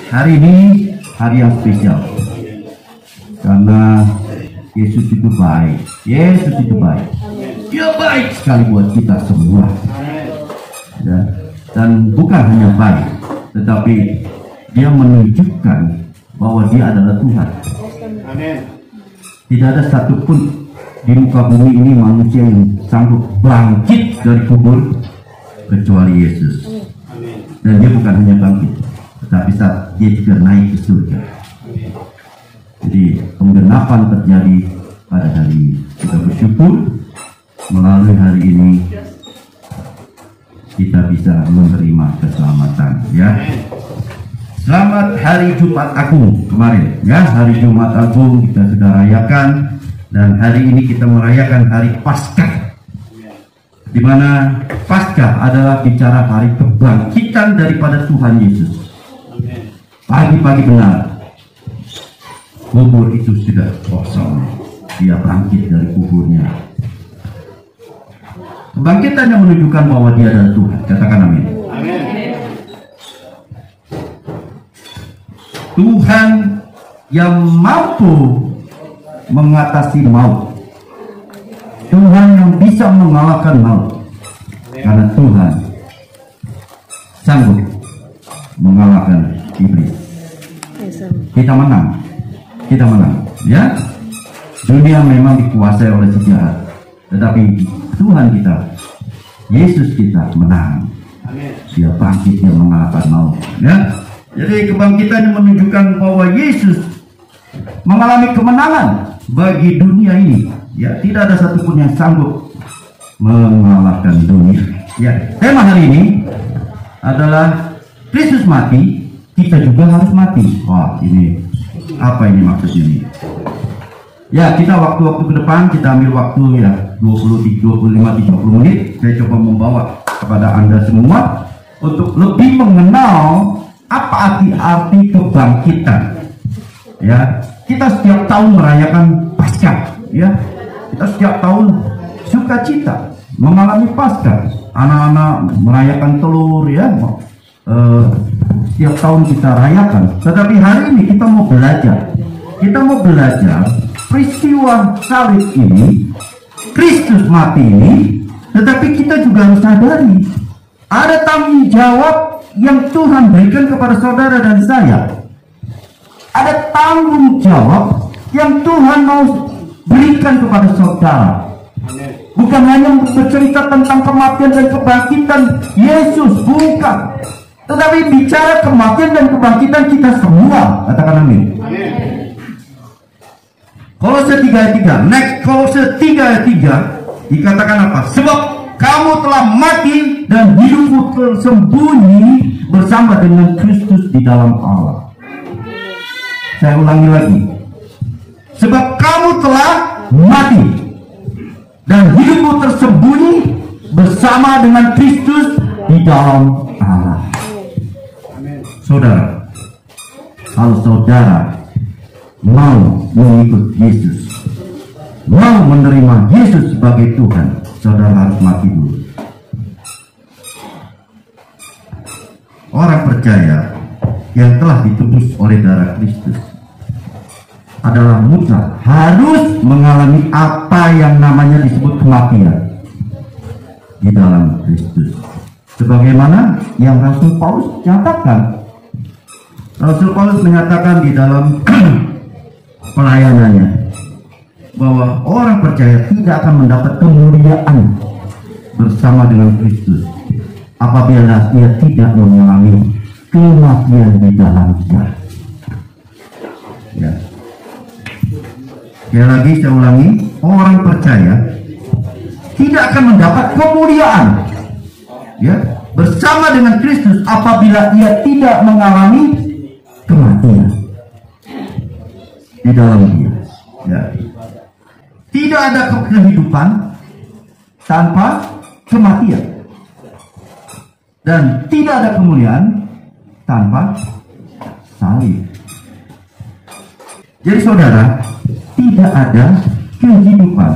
Hari ini hari yang spesial karena Yesus itu baik. Yesus itu baik. Dia baik sekali buat kita semua. Ya. Dan bukan hanya baik, tetapi dia menunjukkan bahwa dia adalah Tuhan. Tidak ada satupun di muka bumi ini manusia yang sanggup bangkit dari kubur kecuali Yesus. Dan dia bukan hanya bangkit, tetapi dia juga naik ke surga. Jadi penggenapan terjadi pada hari ini. Kita bersyukur melalui hari ini kita bisa menerima keselamatan. Ya, selamat hari Jumat Agung kemarin. Ya, hari Jumat Agung kita sudah rayakan, dan hari ini kita merayakan hari Paskah, di mana Paskah adalah bicara hari kebangkitan daripada Tuhan Yesus. Pagi-pagi benar, kubur itu sudah kosong. Dia bangkit dari kuburnya. Kebangkitannya menunjukkan bahwa dia adalah Tuhan. Katakan amin. Tuhan yang mampu mengatasi maut. Tuhan yang bisa mengalahkan maut. Karena Tuhan sanggup mengalahkan iblis. Kita menang. Kita menang. Ya. Dunia memang dikuasai oleh si jahat, tetapi Tuhan kita, Yesus kita menang. Dia bangkit, dia mengalahkan maut. Ya. Jadi kebangkitan yang menunjukkan bahwa Yesus mengalami kemenangan bagi dunia ini. Ya, tidak ada satupun yang sanggup mengalahkan dunia. Ya, tema hari ini adalah Kristus mati, kita juga harus mati. Wah, ini apa ini maksudnya ini? Ya, kita waktu-waktu ke depan kita ambil waktu ya 25-30 menit. Saya coba membawa kepada Anda semua untuk lebih mengenal apa arti kebangkitan. Ya, kita setiap tahun merayakan Paskah. Ya, kita setiap tahun sukacita mengalami Paskah. Anak-anak merayakan telur ya. Setiap tahun kita rayakan. Tetapi hari ini kita mau belajar. Kita mau belajar peristiwa salib ini, Kristus mati ini, tetapi kita juga harus sadari ada tanggung jawab yang Tuhan berikan kepada saudara dan saya. Ada tanggung jawab yang Tuhan mau berikan kepada saudara. Bukan hanya bercerita tentang kematian dan kebangkitan Yesus, bukan. Tetapi bicara kematian dan kebangkitan kita semua. Katakan amin. Kolose 3 ayat 3. Next, Kolose 3 ayat 3 dikatakan apa? Sebab kamu telah mati dan hidupmu tersembunyi bersama dengan Kristus di dalam Allah. Saya ulangi lagi. Sebab kamu telah mati dan hidupmu tersembunyi bersama dengan Kristus di dalam Allah. Saudara, kalau saudara mau mengikut Yesus, mau menerima Yesus sebagai Tuhan, saudara harus mati dulu. Orang percaya yang telah ditebus oleh darah Kristus adalah mutlak harus mengalami apa yang namanya disebut kematian di dalam Kristus. Sebagaimana yang Rasul Paulus nyatakan. Rasul Paulus menyatakan di dalam pelayanannya bahwa orang percaya tidak akan mendapat kemuliaan bersama dengan Kristus apabila dia tidak mengalami kematian di dalam dia. Ya. Sekali lagi saya ulangi, orang percaya tidak akan mendapat kemuliaan ya bersama dengan Kristus apabila ia tidak mengalami kematian di dalam dia. Ya. Tidak ada kehidupan tanpa kematian, dan tidak ada kemuliaan tanpa salib. Jadi saudara, tidak ada kehidupan,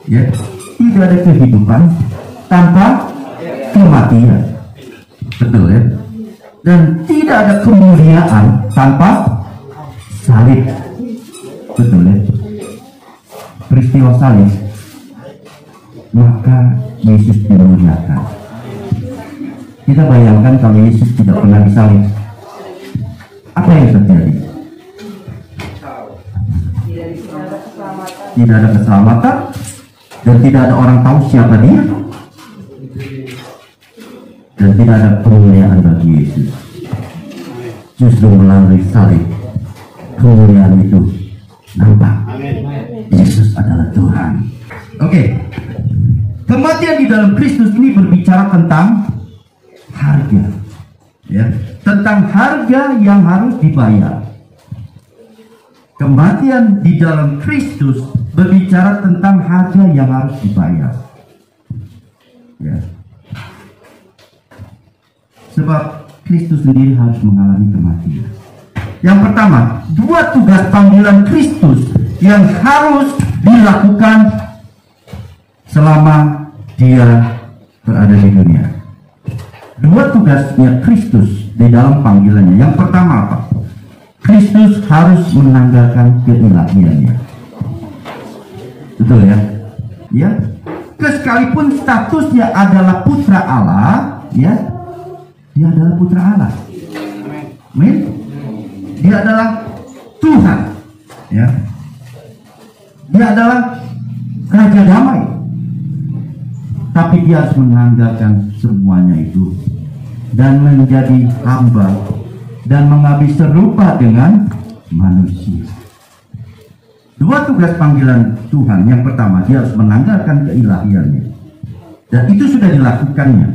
ya, tidak ada kehidupan tanpa kematian. Betul ya? Dan tidak ada kemuliaan tanpa salib. Betul ya? Peristiwa salib, maka Yesus dimuliakan. Kita bayangkan kalau Yesus tidak pernah disalib, apa yang terjadi? Tidak ada keselamatan, dan tidak ada orang tahu siapa dia, dan tidak ada kemuliaan bagi Yesus. Justru melalui salib, kemuliaan itu nampak. Yesus adalah Tuhan. Oke. Kematian di dalam Kristus ini berbicara tentang harga, ya, tentang harga yang harus dibayar. Kematian di dalam Kristus berbicara tentang harga yang harus dibayar, ya. Sebab Kristus sendiri harus mengalami kematian. Yang pertama, dua tugas panggilan Kristus yang harus dilakukan selama dia berada di dunia. Dua tugasnya Kristus di dalam panggilannya. Yang pertama apa? Kristus harus menanggalkan keilahiannya. Betul ya? Ya. Sekalipun statusnya adalah putra Allah, ya, dia adalah putra Allah. Amin. Dia adalah Tuhan, ya. Dia adalah Raja Damai. Tapi dia harus menanggalkan semuanya itu dan menjadi hamba dan mengambil serupa dengan manusia. Dua tugas panggilan Tuhan. Yang pertama, dia harus menanggalkan keilahiannya, dan itu sudah dilakukannya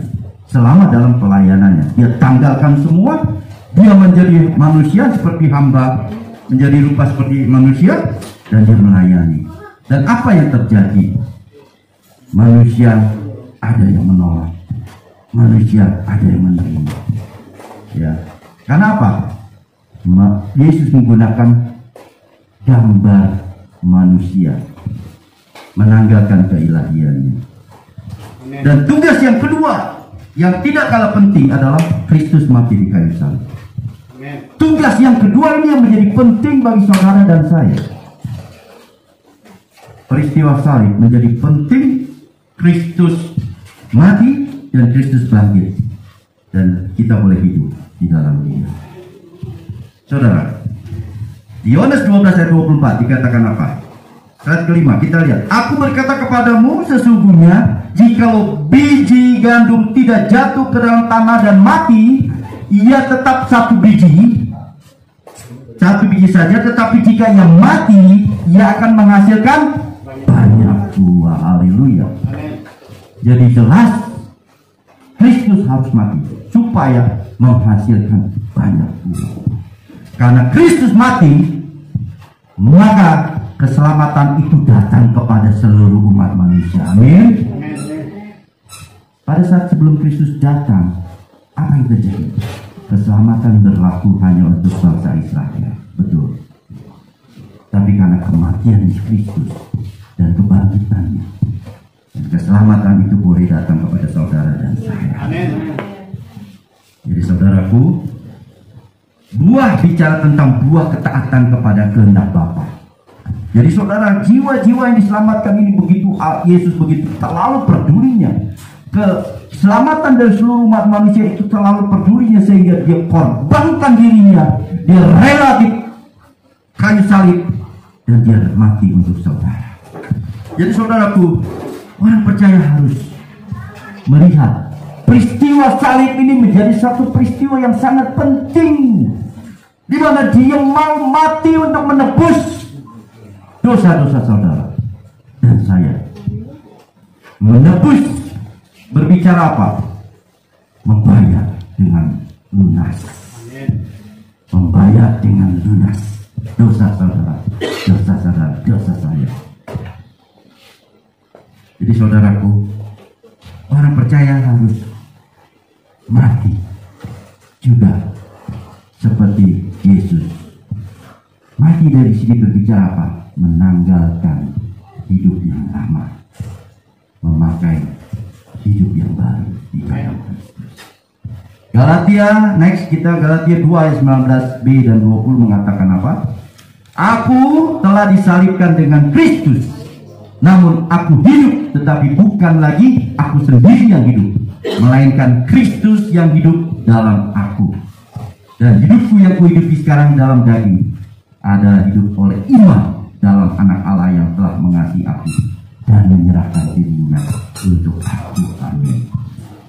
selama dalam pelayanannya. Dia tanggalkan semua, dia menjadi manusia seperti hamba, menjadi rupa seperti manusia, dan dia melayani. Dan apa yang terjadi? Manusia ada yang menolak, manusia ada yang menerima, ya. Karena apa? Yesus menggunakan gambar manusia, menanggalkan keilahiannya. Dan tugas yang kedua yang tidak kalah penting adalah Kristus mati di kayu salib. Tugas yang kedua ini yang menjadi penting bagi saudara dan saya. Peristiwa salib menjadi penting. Kristus mati dan Kristus bangkit, dan kita boleh hidup di dalam Dia. Saudara, di Yohanes 12 ayat 24 dikatakan apa? Ayat kelima, kita lihat. Aku berkata kepadamu, sesungguhnya jikalau biji gandum tidak jatuh ke dalam tanah dan mati, ia tetap satu biji saja. Tetapi jika ia mati, ia akan menghasilkan banyak buah. Haleluya. Jadi jelas Kristus harus mati supaya menghasilkan banyak buah. Karena Kristus mati, maka keselamatan itu datang kepada seluruh umat manusia. Amin. Pada saat sebelum Kristus datang, apa yang terjadi? Keselamatan berlaku hanya untuk bangsa Israel. Betul. Tapi karena kematian Kristus dan kebangkitannya, keselamatan itu boleh datang kepada saudara dan saya. Amin. Jadi saudaraku, buah bicara tentang buah ketaatan kepada kehendak Bapa. Jadi saudara, jiwa-jiwa yang diselamatkan ini begitu, Yesus begitu terlalu pedulinya. Keselamatan dari seluruh umat manusia itu terlalu pedulinya sehingga dia korbankan dirinya. Dia rela di kayu salib dan dia mati untuk saudara. Jadi saudaraku, orang percaya harus melihat peristiwa salib ini menjadi satu peristiwa yang sangat penting, di mana dia mau mati untuk menebus dosa-dosa saudara dan saya. Menebus berbicara apa? Membayar dengan lunas. Membayar dengan lunas dosa saudara, dosa saudara, dosa saya. Jadi saudaraku, orang percaya harus mati juga seperti Yesus. Mati dari sini berbicara apa? Menanggalkan hidup yang lama, memakai hidup yang baru di dalam Kristus. Galatia, next kita Galatia 2 ayat 19b dan 20 mengatakan apa? Aku telah disalibkan dengan Kristus, namun aku hidup, tetapi bukan lagi aku sendiri yang hidup, melainkan Kristus yang hidup dalam aku. Dan hidupku yang kuhidupi sekarang dalam daging adalah hidup oleh iman dalam Anak Allah yang telah mengasihi aku dan menyerahkan dirinya untuk aku. Amin.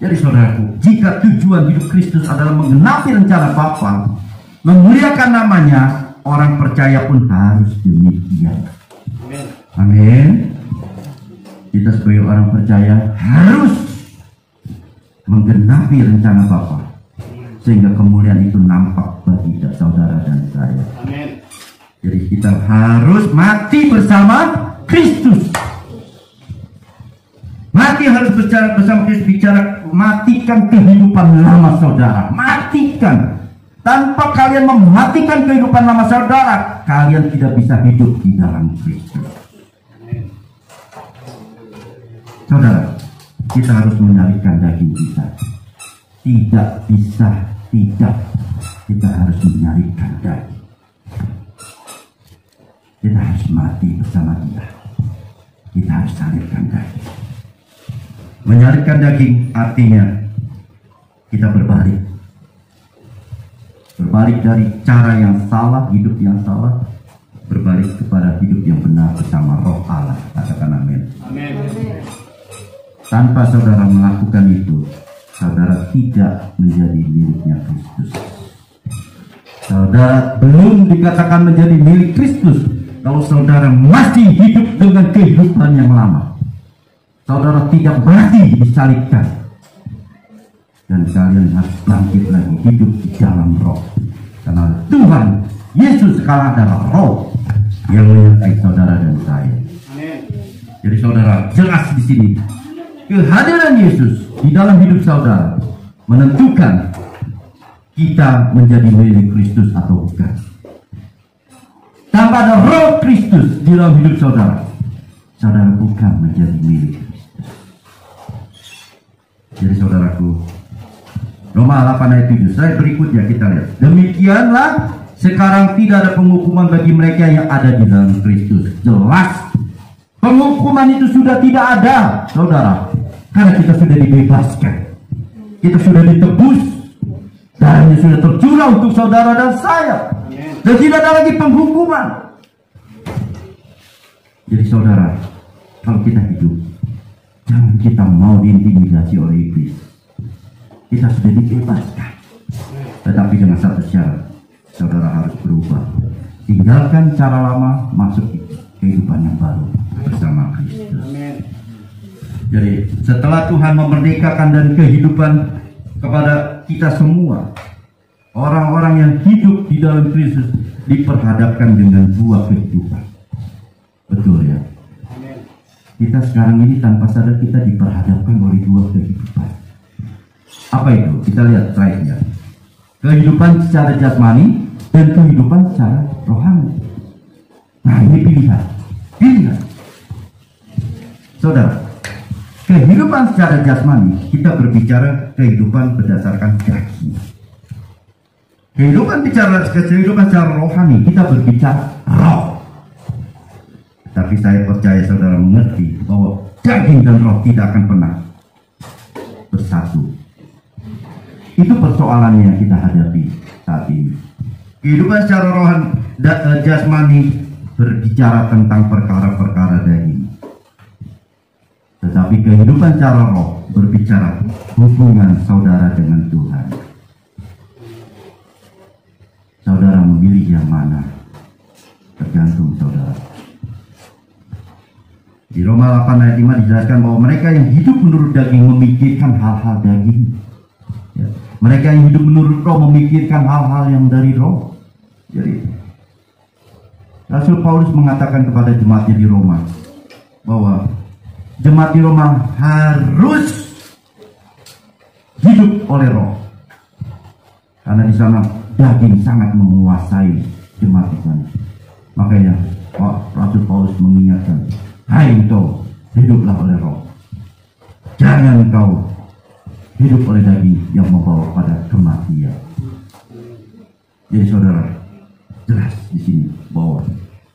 Jadi saudaraku, jika tujuan hidup Kristus adalah menggenapi rencana Bapa, memuliakan namanya, orang percaya pun harus demikian. Amin. Kita sebagai orang percaya harus menggenapi rencana Bapa, sehingga kemuliaan itu nampak bagi saudara dan saya. Amin. Jadi kita harus mati bersama Kristus. Mati harus bicara bersama Kristus, bicara matikan kehidupan lama saudara. Matikan. Tanpa kalian mematikan kehidupan lama saudara, kalian tidak bisa hidup di dalam Kristus. Saudara, kita harus menyalibkan daging kita. Tidak bisa, tidak. Kita harus menyalibkan daging. Kita harus mati bersama Dia. Kita harus salibkan daging. Menyalibkan daging artinya kita berbalik. Berbalik dari cara yang salah, hidup yang salah, berbalik kepada hidup yang benar bersama Roh Allah. Katakan amin. Amin. Tanpa saudara melakukan itu, saudara tidak menjadi miliknya Kristus. Saudara belum dikatakan menjadi milik Kristus kalau saudara masih hidup dengan kehidupan yang lama. Saudara tidak mati disalibkan, dan kalian harus bangkit lagi hidup di dalam Roh, karena Tuhan Yesus sekarang adalah Roh yang menyertai saudara dan saya. Amin. Jadi saudara, jelas di sini kehadiran Yesus di dalam hidup saudara menentukan kita menjadi milik Kristus atau bukan. Tanpa ada Roh Kristus di dalam hidup saudara, saudara bukan menjadi milik Kristus. Jadi saudaraku, Roma 8 ayat 7. Slide berikutnya kita lihat. Demikianlah sekarang tidak ada penghukuman bagi mereka yang ada di dalam Kristus. Jelas penghukuman itu sudah tidak ada, saudara, karena kita sudah dibebaskan. Kita sudah ditebus. Darahnya sudah tercurah untuk saudara dan saya. Dan tidak ada lagi penghukuman. Jadi saudara, kalau kita hidup, jangan kita mau diintimidasi oleh iblis. Kita sudah dibebaskan. Tetapi dengan satu syarat, saudara harus berubah. Tinggalkan cara lama, masuk ke kehidupan yang baru bersama Kristus. Jadi setelah Tuhan memerdekakan dan kehidupan kepada kita semua, orang-orang yang hidup di dalam Kristus diperhadapkan dengan dua kehidupan. Betul ya? Kita sekarang ini tanpa sadar kita diperhadapkan oleh dua kehidupan. Apa itu? Kita lihat slide-nya. Kehidupan secara jasmani dan kehidupan secara rohani. Nah, ini pilihan. Pilihan. Saudara, kehidupan secara jasmani, kita berbicara kehidupan berdasarkan daging. Kehidupan secara rohani, kita berbicara roh. Tapi saya percaya saudara mengerti bahwa daging dan roh tidak akan pernah bersatu. Itu persoalannya yang kita hadapi saat ini. Kehidupan secara rohani jasmani berbicara tentang perkara-perkara daging. Tetapi kehidupan secara roh berbicara hubungan saudara dengan Tuhan. Saudara memilih yang mana? Tergantung saudara. Di Roma 8 ayat 5 dijelaskan bahwa mereka yang hidup menurut daging memikirkan hal-hal daging. Ya. Mereka yang hidup menurut roh memikirkan hal-hal yang dari roh. Jadi Rasul Paulus mengatakan kepada jemaatnya di Roma bahwa jemaat di Roma harus hidup oleh roh, karena di sana daging sangat menguasai jemaat di sana. Makanya Rasul Paulus mengingatkan, hai engkau, hiduplah oleh roh. Jangan engkau hidup oleh daging yang membawa pada kematian. Jadi saudara, jelas di sini bahwa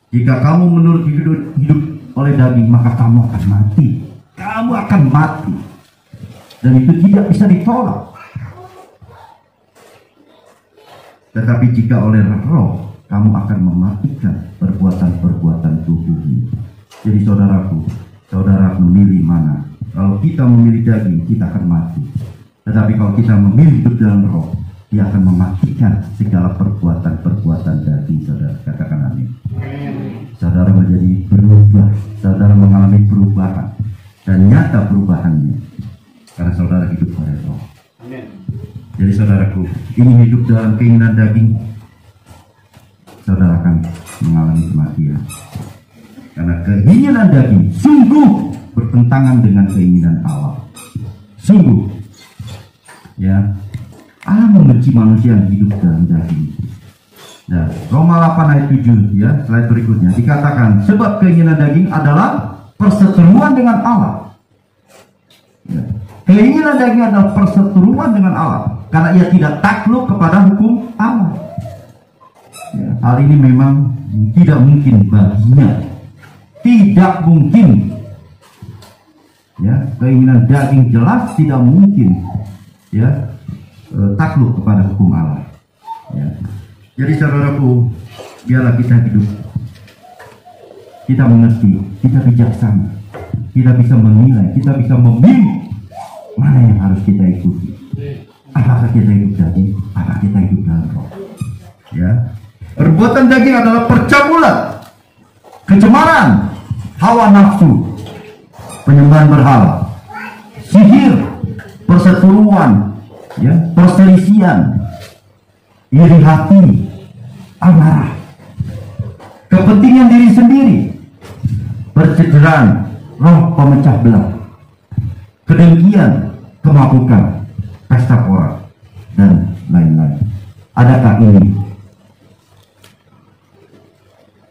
jika kamu menurut hidup oleh daging, maka kamu akan mati. Kamu akan mati. Dan itu tidak bisa ditolak. Tetapi jika oleh roh, kamu akan mematikan perbuatan-perbuatan tubuhmu. Jadi saudaraku, saudara memilih mana? Kalau kita memilih daging, kita akan mati. Tetapi kalau kita memilih hidup dalam roh, dia akan mematikan segala perbuatan-perbuatan daging. Saudara, katakan amin. Saudara menjadi berubah, saudara mengalami perubahan, dan nyata perubahannya karena saudara hidup oleh roh. Jadi saudaraku, ini hidup dalam keinginan daging, saudara akan mengalami kematian. Karena keinginan daging sungguh bertentangan dengan keinginan Allah. Sungguh, ya, Allah membenci manusia yang hidup dalam daging. Nah, Roma 8 ayat 7, ya, slide berikutnya dikatakan, sebab keinginan daging adalah perseteruan dengan Allah. Ya. Keinginan daging adalah perseteruan dengan Allah, karena ia tidak takluk kepada hukum Allah. Ya, hal ini memang tidak mungkin baginya, tidak mungkin. Ya, keinginan daging jelas tidak mungkin, ya, takluk kepada hukum Allah. Ya. Jadi saudaraku, biarlah kita hidup, kita mengerti, kita bijaksana, kita bisa menilai, kita bisa memilih mana yang harus kita ikuti. Apakah kita hidup daging, apakah kita hidup dalam roh. Ya. Perbuatan daging adalah percabulan, kecemaran, hawa nafsu, penyembahan berhala, sihir, perseteruan, ya, perselisihan, iri hati, amarah, kepentingan diri sendiri, percederaan, roh pemecah belah, kedengkian, kemabukan, pesta pora, dan lain-lain. Adakah ini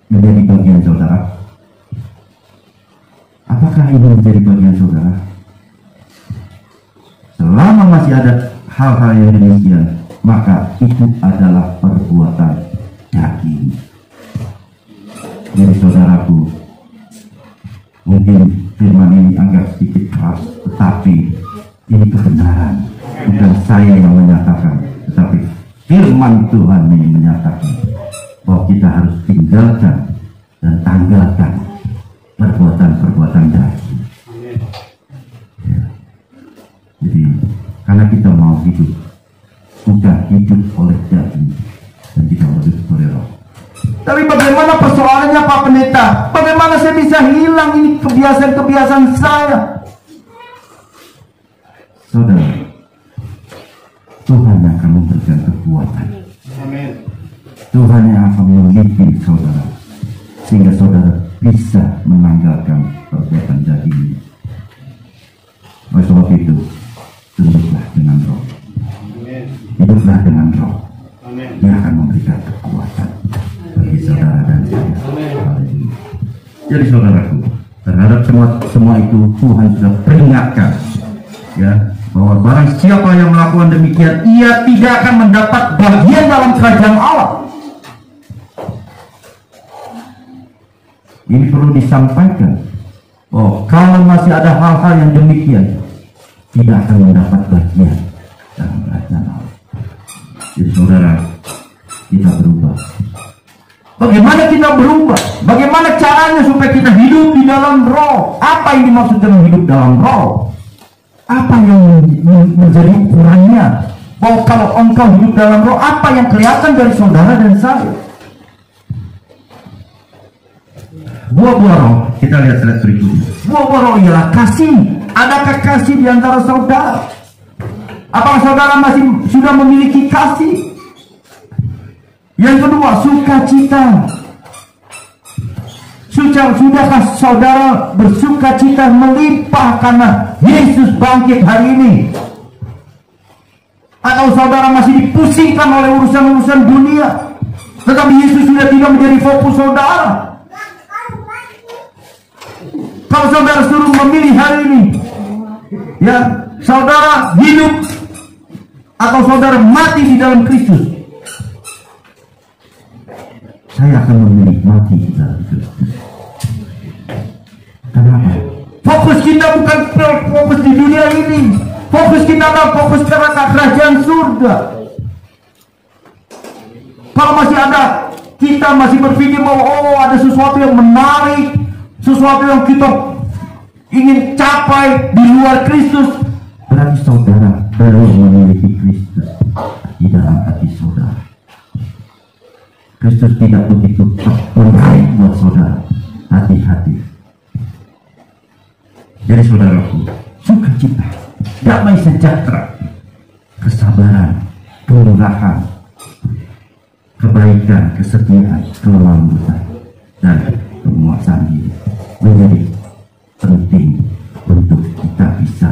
menjadi bagian saudara? Apakah ini menjadi bagian saudara? Selama masih ada hal-hal yang demikian, maka itu adalah perbuatan daging. Jadi saudaraku, mungkin firman ini anggap sedikit keras, tetapi ini kebenaran. Bukan saya yang menyatakan, tetapi firman Tuhan ini menyatakan bahwa kita harus tinggalkan dan tanggalkan perbuatan-perbuatan daging. Ya. Jadi karena kita mau hidup, bukan hidup oleh daging dan tidak hidup oleh roh. Tapi bagaimana persoalannya Pak Pendeta? Bagaimana saya bisa hilang ini kebiasaan-kebiasaan saya? Saudara, Tuhan yang akan memberikan kekuatan. Amin. Tuhan yang akan memimpin saudara, sehingga saudara bisa menanggalkan perbuatan daging. Oleh sebab itu, tunduklah dengan roh. Hiduplah dengan roh. Dia akan memberikan kekuatan bagi saudara dan saya. Jadi saudaraku, terhadap semua itu Tuhan sudah peringatkan, ya, bahwa barang siapa yang melakukan demikian, ia tidak akan mendapat bagian dalam kerajaan Allah. Ini perlu disampaikan. Oh, kalau masih ada hal-hal yang demikian, tidak akan mendapat bagian dalam kerajaan Allah. Jadi saudara, kita berubah. Bagaimana kita berubah? Bagaimana caranya supaya kita hidup di dalam roh? Apa yang dimaksud dengan hidup dalam roh? Apa yang menjadi ukurannya? Bahwa kalau engkau hidup dalam roh, apa yang kelihatan dari saudara dan saya? Buah-buah roh, kita lihat slide berikutnya. Buah-buah roh ialah kasih. Adakah kasih di antara saudara? Apakah saudara masih sudah memiliki kasih? Yang kedua, sukacita. Sudahkah saudara bersukacita melimpah karena Yesus bangkit hari ini? Atau saudara masih dipusingkan oleh urusan-urusan dunia, tetapi Yesus sudah tidak menjadi fokus saudara? Kalau saudara suruh memilih hari ini, ya, saudara hidup atau saudara mati di dalam Kristus, saya akan memilih mati di dalam Kristus. Kenapa? Fokus kita bukan fokus di dunia ini. Fokus kita adalah fokus kepada kerajaan surga. Kalau masih ada, kita masih berpikir bahwa ada sesuatu yang menarik, sesuatu yang kita ingin capai di luar Kristus, berarti saudara belum memiliki Kristus di dalam hati saudara. Kristus tidak begitu menarik buat saudara. Hati-hati. Jadi saudaraku, sukacita, damai sejahtera, kesabaran, kemurahan, kebaikan, kesetiaan, kelembutan, dan penguasaan diri menjadi penting untuk kita bisa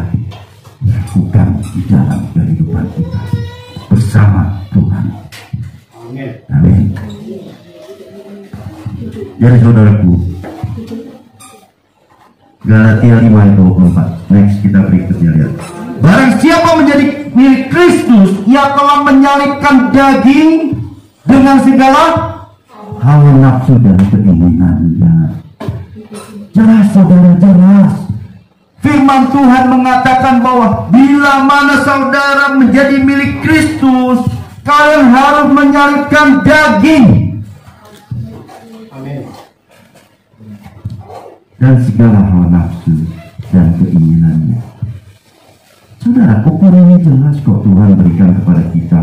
lakukan di dalam kehidupan kita bersama Tuhan. Amin. Jadi saudaraku, Galatia 5:24. Next, kita berikutnya lihat. Barang siapa menjadi milik Kristus, ia telah menyalibkan daging dengan segala hawa nafsu dan keinginannya. Jelas saudara, jelas. Firman Tuhan mengatakan bahwa bila mana saudara menjadi milik Kristus, kalian harus menyalibkan daging. Amin. Dan segala hawa nafsu dan keinginannya. Saudara, ukurannya jelas kok Tuhan berikan kepada kita.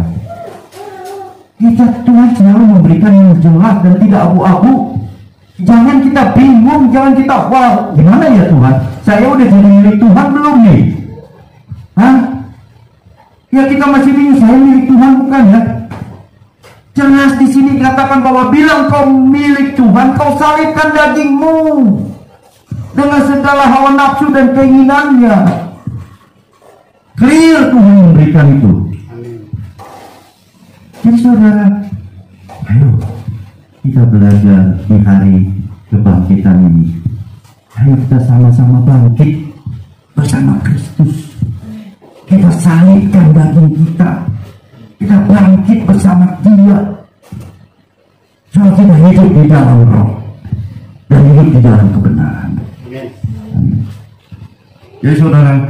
Tuhan selalu memberikan yang jelas dan tidak abu-abu. Jangan kita bingung, jangan kita, wah gimana ya Tuhan, saya udah jadi milik Tuhan belum nih? Hah? Ya kita masih bingung, saya milik Tuhan bukan ya? Jelas di sini dikatakan bahwa bilang kau milik Tuhan, kau salibkan dagingmu dengan segala hawa nafsu dan keinginannya. Clear Tuhan memberikan itu. Jadi saudara, ayo kita belajar di hari kebangkitan ini. Ayo kita sama-sama bangkit bersama Kristus. Kita salibkan daging kita. Kita bangkit bersama Dia. Soal kita hidup di dalam roh dan hidup di dalam kebenaran. Amin. Jadi saudara,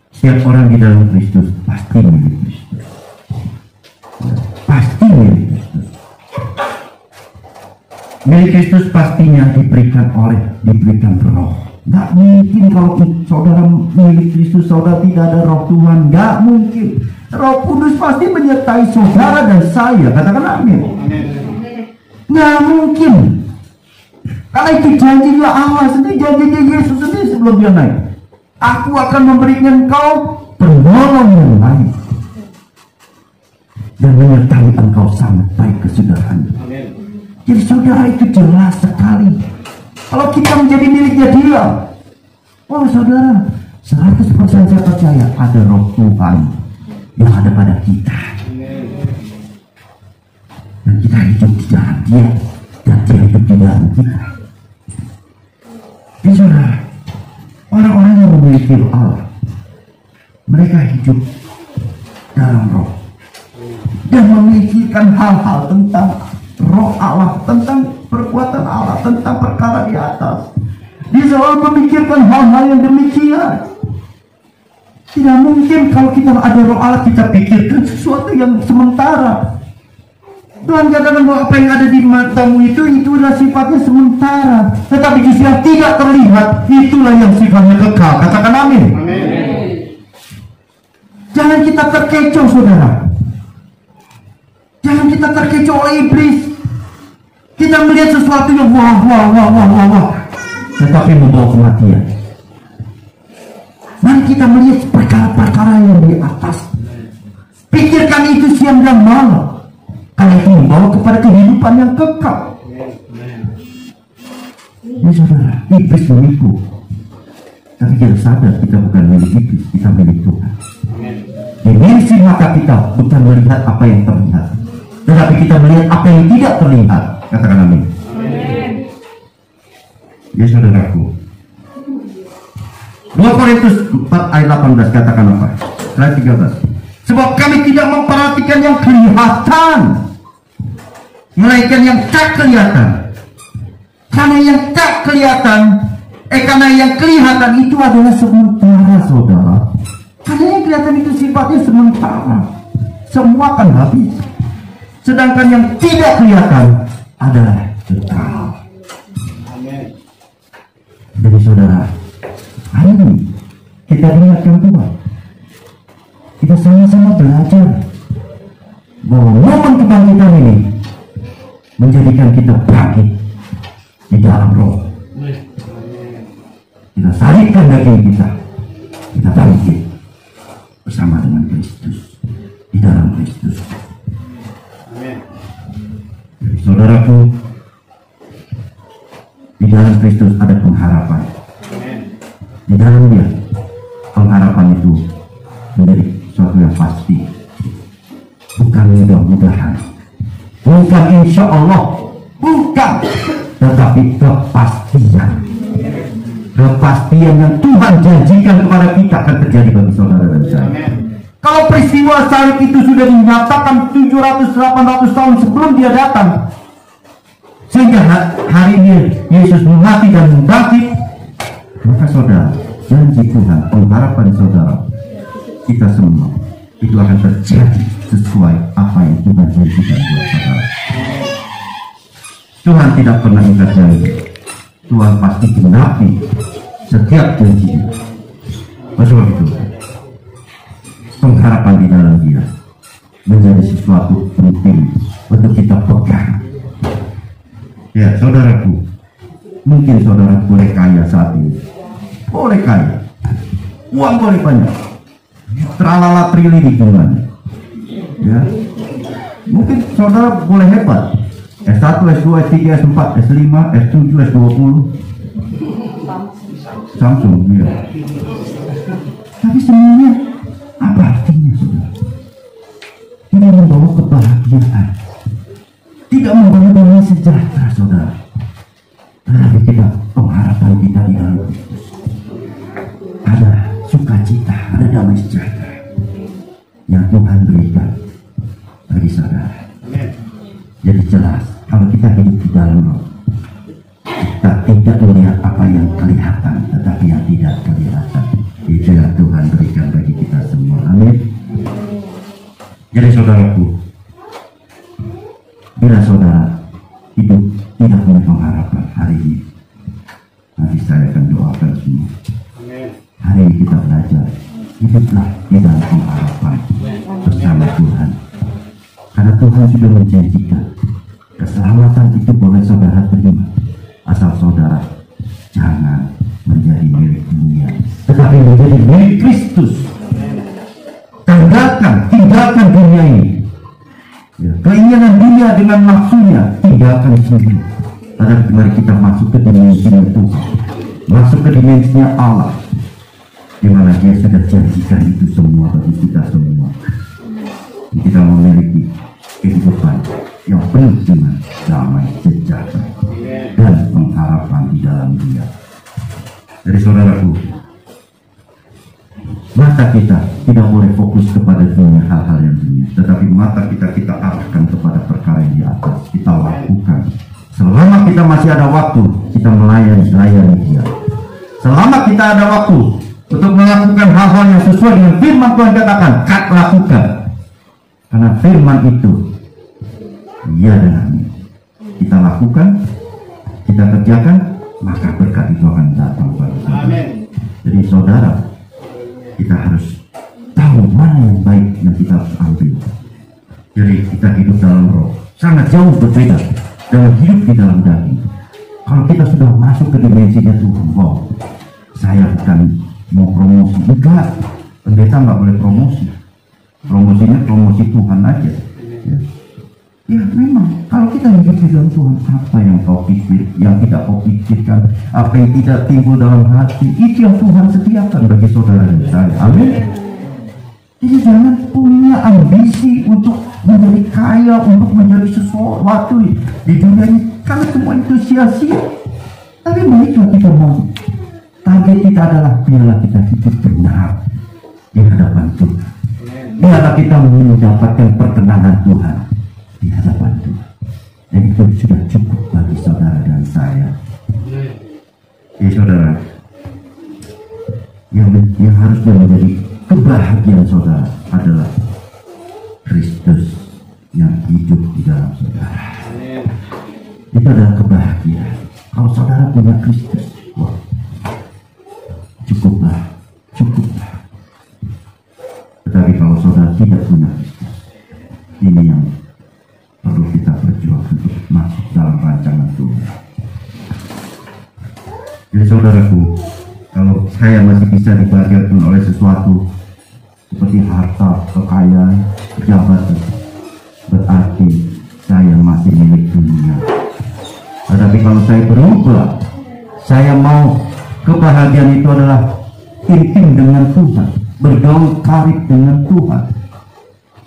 setiap orang di dalam Kristus pasti milik Kristus. Pasti milik Kristus. Milik Kristus pastinya diberikan roh. Gak mungkin kalau saudara milik Kristus, saudara tidak ada roh Tuhan. Gak mungkin. Roh Kudus pasti menyertai saudara dan saya. Katakan amin. Gak mungkin. Karena itu janjinya Allah sendiri, janjinya Yesus sendiri sebelum Dia naik. Aku akan memberikan engkau penolong yang lain dan menyertai engkau sampai kesudahan. Jadi saudara, itu jelas sekali. Kalau kita menjadi miliknya Dia, oh saudara, 100% saya percaya ada roh Tuhan yang ada pada kita. Dan kita hidup di dalam Dia, dan Dia hidup di dalam kita. Jadi saudara, orang-orang yang memiliki roh Allah, mereka hidup dalam roh dan memikirkan hal-hal tentang roh Allah, tentang perkuatan Allah, tentang perkara di atas. Dia selalu memikirkan hal-hal yang demikian. Tidak mungkin kalau kita ada roh Allah kita pikirkan sesuatu yang sementara. Tuhan katakan bahwa apa yang ada di matamu itu adalah sifatnya sementara, tetapi justru yang tidak terlihat itulah yang sifatnya kekal. Katakan amin. Amin. Jangan kita terkecoh saudara. Jangan kita terkecoh oleh iblis. Kita melihat sesuatu yang wah, tetapi membawa kematian. Mari kita melihat perkara-perkara yang di atas. Pikirkan itu siang dan malam, karena itu membawa kepada kehidupan yang kekal. Ini saudara, iblis menipu, tapi kita sadar kita bukan milik iblis, kita milik Tuhan. Dimensi mata kita bukan melihat apa yang terlihat, tetapi kita melihat apa yang tidak terlihat. Katakan amin. Ya saudaraku, 2 Korintus 4 ayat 18 katakan apa? Ayat 13. Sebab kami tidak memperhatikan yang kelihatan, melainkan yang tak kelihatan. Karena yang tak kelihatan, karena yang kelihatan itu adalah sementara, saudara. Karena yang kelihatan itu sifatnya sementara, semua akan habis. Sedangkan yang tidak kelihatan adalah kekal. Jadi saudara, hari ini kita ingatkan Tuhan, kita sama-sama belajar bahwa momen kebangkitan ini menjadikan kita bangkit di dalam roh. Kita salibkan daging kita bangkit bersama dengan Kristus, di dalam Kristus. Jadi, saudaraku, di dalam Kristus ada pengharapan. Di dalam Dia pengharapan itu menjadi sesuatu yang pasti, bukan mudah-mudahan, bukan insya Allah, bukan, tetapi kepastian. Kepastian yang Tuhan janjikan kepada kita akan terjadi bagi saudara dan saya. Kalau peristiwa salib itu sudah dinyatakan 700-800 tahun sebelum Dia datang, sehingga hari ini Yesus mati dan bangkit, maka saudara, janji Tuhan, pengharapan saudara, kita semua itu akan terjadi sesuai apa yang Tuhan janjikan buat saudara. Tuhan tidak pernah ingkar janji. Tuhan pasti genapi setiap janjinya. Oleh itu, pengharapan di dalam Dia menjadi sesuatu penting untuk kita pegang. Ya, saudaraku, mungkin saudara boleh kaya saat ini, boleh kaya, uang boleh banyak, tralala trili di jumlahnya, ya. Mungkin saudara boleh hebat, S1, S2, S3, S4, S5, S7, S20, Samsung, ya. Tapi semuanya apa artinya, saudara? Ini membawa kebahagiaan, tidak membawa damai sejahtera, saudara. Tetapi kita, pengharapan kita di dalam Kristus, ada sukacita, ada damai sejahtera yang Tuhan berikan bagi saudara. Jadi jelas, kalau kita hidup di dalam Roh, kita tidak melihat apa yang kelihatan, tetapi yang tidak kelihatan. Itu yang Tuhan berikan bagi kita semua. Amin. Jadi saudaraku, bila saudara hidup tidak punya pengharapan hari ini, nanti saya akan doakan semua. Hari ini kita belajar hiduplah di dalam pengharapan bersama Tuhan, karena Tuhan sudah menjanjikan keselamatan itu boleh saudara terima asal saudara jangan menjadi milik dunia, tetapi menjadi milik Kristus. Tinggalkan dunia ini, ya, keinginan dunia dengan nafsunya, tinggalkan sendiri. Tetapi mari kita masuk ke dimensinya Tuhan, masuk ke dimensinya Allah, di mana Dia sudah janjikan itu semua bagi kita semua. Kita memiliki kehidupan yang penuh dengan damai sejahtera dan pengharapan di dalam Dia. Jadi saudaraku, mata kita tidak boleh fokus kepada dunia, hal-hal yang dunia, tetapi mata kita arahkan kepada perkara yang di atas. Kita lakukan selama kita masih ada waktu, kita melayani Dia. Selama kita ada waktu untuk melakukan hal-hal yang sesuai dengan firman Tuhan katakan, lakukan. Karena firman itu ya dan amin. Kita lakukan, kita kerjakan, maka berkat itu akan datang pada saudara. Jadi saudara, kita harus tahu mana yang baik yang kita harus ambil. Jadi kita hidup dalam Roh sangat jauh berbeda dengan hidup di dalam daging. Kalau kita sudah masuk ke dimensinya Tuhan, wow, saya bukan mau promosi, enggak, pendeta nggak boleh promosi. Promosinya promosi Tuhan aja. Ya memang, kalau kita hidup di dalam Tuhan, apa yang kau pikir, yang tidak kau pikirkan, apa yang tidak timbul dalam hati, itu yang Tuhan sediakan bagi saudara dan saya. Amin. Jadi jangan punya ambisi untuk menjadi kaya, untuk menjadi sesuatu di dunia ini, karena semua itu sia-sia. Tapi baiklah kita mau Target kita adalah biarlah kita hidup benar di hadapan Tuhan. Biarlah kita mendapatkan perkenanan Tuhan di hadapan Tuhan. Dan itu sudah cukup bagi saudara dan saya. Ya saudara, yang harusnya menjadi kebahagiaan saudara adalah Kristus yang hidup di dalam saudara. Itu adalah kebahagiaan. Kalau saudara punya Kristus, wah, cukuplah. Tetapi kalau saudara tidak punya Kristus, ini yang perlu kita berjuang untuk masuk dalam rancangan Tuhan. Jadi saudaraku, kalau saya masih bisa dibahagiakan oleh sesuatu seperti harta, kekayaan, jabatan, berarti saya masih milik dunia. Tetapi kalau saya berubah, saya mau kebahagiaan itu adalah intim dengan Tuhan, bergaul karib dengan Tuhan,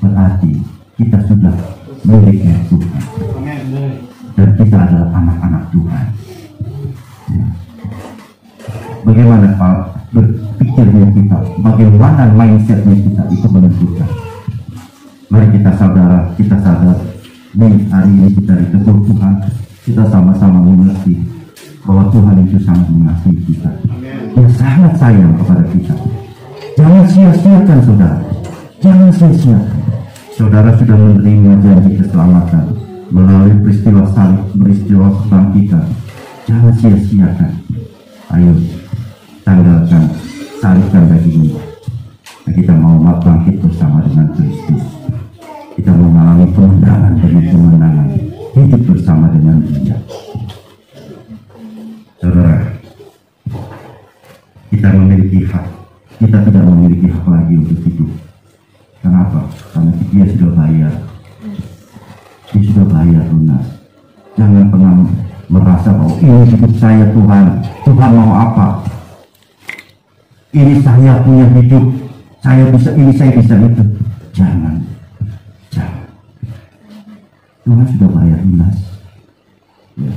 berarti kita sudah miliknya Tuhan, dan kita adalah anak-anak Tuhan. Ya. Bagaimana berpikirnya kita, bagaimana mindsetnya kita, itu menentukan. Mari kita sadar di hari ini kita ditegur Tuhan, kita sama-sama mengerti bahwa Tuhan itu sangat mengasihi kita. Dia sangat sayang kepada kita. Jangan sia-siakan saudara, jangan sia-siakan. Saudara sudah menerima janji keselamatan melalui peristiwa salib, peristiwa kebangkitan. Jangan sia-siakan. Ayo tanggalkan, salibkan daging ini. Kita mau bangkit bersama dengan Kristus. Kita mengalami kemenangan demi kemenangan, hidup bersama dengan Dia. Saudara, kita memiliki hak. Kita tidak memiliki hak lagi untuk hidup. Kenapa? Karena Dia sudah bayar. Dia sudah bayar lunas. Jangan pernah merasa bahwa ini hidup saya Tuhan. Tuhan mau apa? Ini saya punya hidup. Saya bisa ini, saya bisa itu. Jangan. Tuhan sudah bayar lunas. Ya.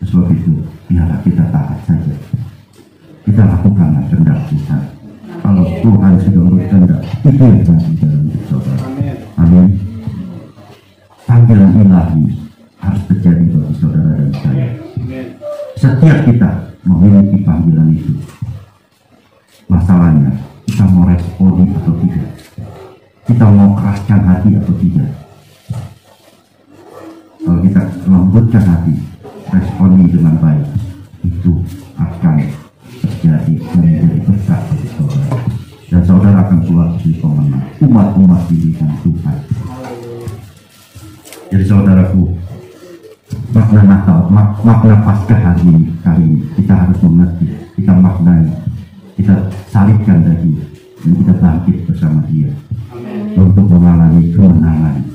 Sebab itu, biarlah kita taat saja. Kita lakukanlah kehendak Tuhan. Kalau Tuhan sudah berkehendak, itu yang terjadi dalam hidup saudara. Amin. Panggilan ilahi harus terjadi bagi saudara dan saya. Setiap kita memiliki panggilan itu. Masalahnya, kita mau responi atau tidak. Kita mau keraskan hati atau tidak. Kalau kita lembutkan hati, responi dengan baik, itu akan terjadi dan menjadi berkat bagi saudara. Dan saudara akan keluar dari pemenang, umat-umat diberikan Tuhan. Jadi saudaraku, makna Natal, makna Paskah hari ini, kita harus mengerti, kita maknai, kita salibkan daging, dan kita bangkit bersama Dia untuk mengalami kemenangan